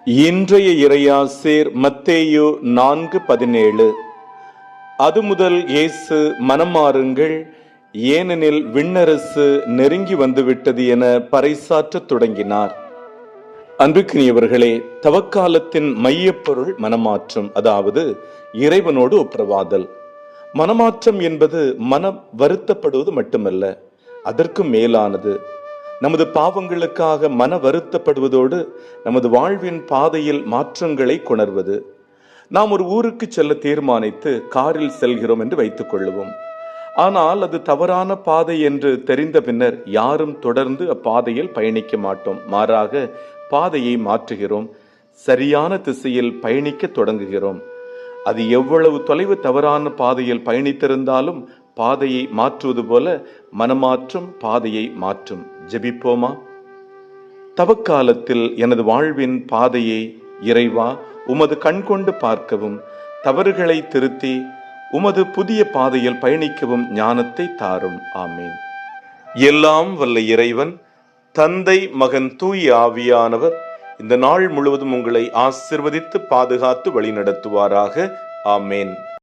இன்றைய இறையாசீர் மத்தேயு 4:17. அது முதல் இயேசு மனம் மாறுங்கள், ஏனெனில் விண்ணரசு நெருங்கி வந்துவிட்டது என பறைசாற்றத் தொடங்கினார். அன்புக்குரியவர்களே, தவக்காலத்தின் மையப்பொருள் மனமாற்றம், அதாவது இறைவனோடு ஒப்புரவாதல். மனமாற்றம் என்பது மனம் வருத்தப்படுவது மட்டுமல்ல, அதற்கும் மேலானது. நமது பாவங்களுக்காக மன வருத்தப்படுவதோடு நமது வாழ்வின் பாதையில் மாற்றங்களை கொணர்வது. நாம் ஒரு ஊருக்கு செல்ல தீர்மானித்து காரில் செல்கிறோம் என்று வைத்துக் கொள்ளுவோம். ஆனால் அது தவறான பாதை என்று தெரிந்த பின்னர் யாரும் தொடர்ந்து அப்பாதையில் பயணிக்க மாட்டோம். மாறாக பாதையை மாற்றுகிறோம், சரியான திசையில் பயணிக்க தொடங்குகிறோம். அது எவ்வளவு தொலைவு தவறான பாதையில் பயணித்திருந்தாலும் பாதையை மாற்றுவது போல மனமாற்றம் பாதையை மாற்றும். ஜெபிப்போமா? தவக்காலத்தில் எனது வாழ்வின் பாதையை இறைவா உமது கண்கொண்டு பார்க்கவும், தவறுகளை திருத்தி உமது புதிய பாதையில் பயணிக்கவும் ஞானத்தை தாரும். ஆமீன். எல்லாம் வல்ல இறைவன், தந்தை, மகன், தூய ஆவியானவர் இந்த நாள் முழுவதும் உங்களை ஆசிர்வதித்து பாதுகாத்து வழிநடத்துவாராக. ஆமேன்.